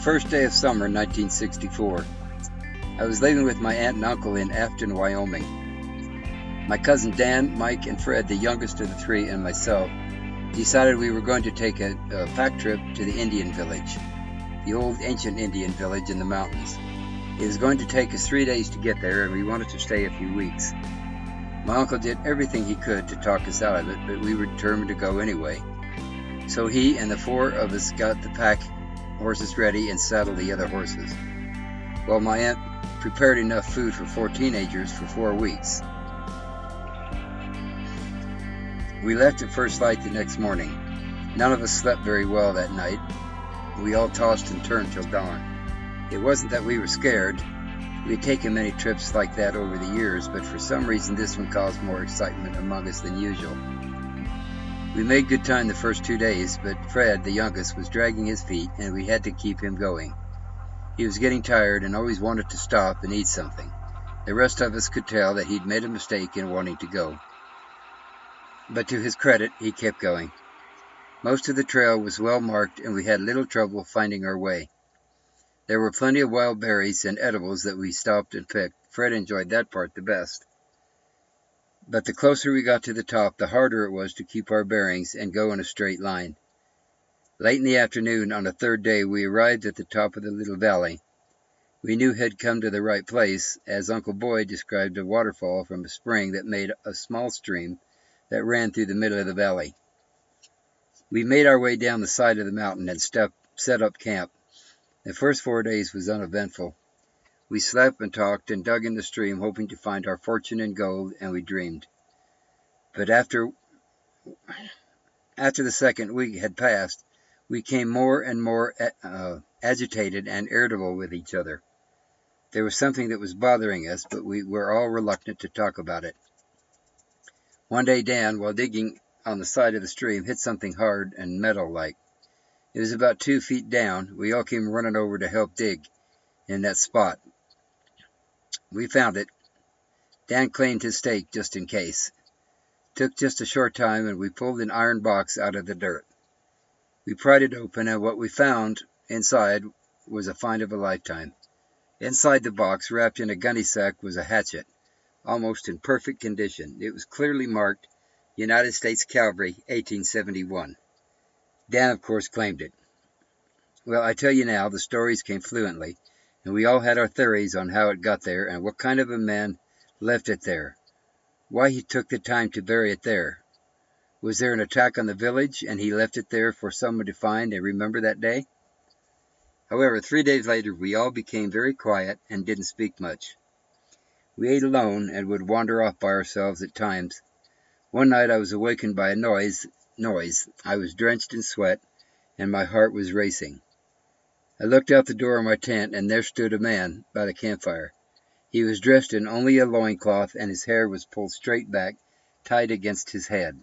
first day of summer, 1964. I was living with my aunt and uncle in Afton, Wyoming. My cousin Dan, Mike, and Fred, the youngest of the three, and myself, decided we were going to take a pack trip to the Indian village, the old ancient Indian village in the mountains. It was going to take us 3 days to get there, and we wanted to stay a few weeks. My uncle did everything he could to talk us out of it, but we were determined to go anyway. So he and the four of us got the pack horses ready and saddled the other horses, while my aunt prepared enough food for 4 teenagers for 4 weeks. We left at first light the next morning. None of us slept very well that night. We all tossed and turned till dawn. It wasn't that we were scared. We had taken many trips like that over the years, but for some reason this one caused more excitement among us than usual. We made good time the first 2 days, but Fred, the youngest, was dragging his feet, and we had to keep him going. He was getting tired and always wanted to stop and eat something. The rest of us could tell that he'd made a mistake in wanting to go. But to his credit, he kept going. Most of the trail was well marked, and we had little trouble finding our way. There were plenty of wild berries and edibles that we stopped and picked. Fred enjoyed that part the best. But the closer we got to the top, the harder it was to keep our bearings and go in a straight line. Late in the afternoon, on the 3rd day, we arrived at the top of the little valley. We knew had come to the right place, as Uncle Boyd described a waterfall from a spring that made a small stream that ran through the middle of the valley. We made our way down the side of the mountain and set up camp. The first 4 days was uneventful. We slept and talked and dug in the stream, hoping to find our fortune in gold, and we dreamed. But after the second week had passed, we became more and more agitated and irritable with each other. There was something that was bothering us, but we were all reluctant to talk about it. One day Dan, while digging on the side of the stream, hit something hard and metal-like. It was about 2 feet down. We all came running over to help dig in that spot. We found it. Dan claimed his stake just in case. Took just a short time, and we pulled an iron box out of the dirt. We pried it open, and what we found inside was a find of a lifetime. Inside the box, wrapped in a gunny sack, was a hatchet, almost in perfect condition. It was clearly marked United States Cavalry, 1871. Dan, of course, claimed it. Well, I tell you now, the stories came fluently, and we all had our theories on how it got there and what kind of a man left it there. Why he took the time to bury it there. Was there an attack on the village, and he left it there for someone to find and remember that day? However, 3 days later, we all became very quiet and didn't speak much. We ate alone and would wander off by ourselves at times. One night I was awakened by a noise. I was drenched in sweat, and my heart was racing. I looked out the door of my tent, and there stood a man by the campfire. He was dressed in only a loincloth, and his hair was pulled straight back, tied against his head.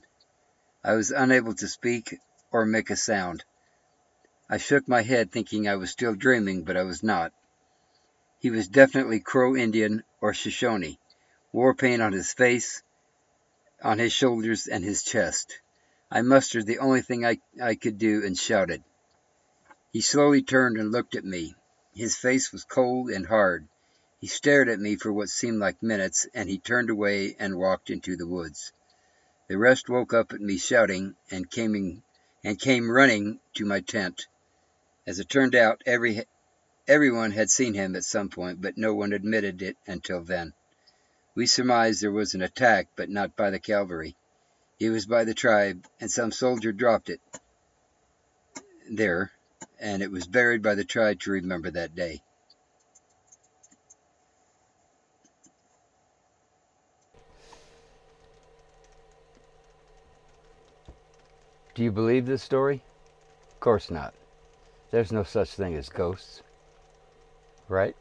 I was unable to speak or make a sound. I shook my head, thinking I was still dreaming, but I was not. He was definitely Crow Indian or Shoshone, war paint on his face, on his shoulders, and his chest. I mustered the only thing I could do and shouted. He slowly turned and looked at me. His face was cold and hard. He stared at me for what seemed like minutes, and he turned away and walked into the woods. The rest woke up at me shouting and came running to my tent. As it turned out, everyone had seen him at some point, but no one admitted it until then. We surmised there was an attack, but not by the cavalry. It was by the tribe, and some soldier dropped it there, and it was buried by the tribe to remember that day. Do you believe this story? Of course not. There's no such thing as ghosts, right?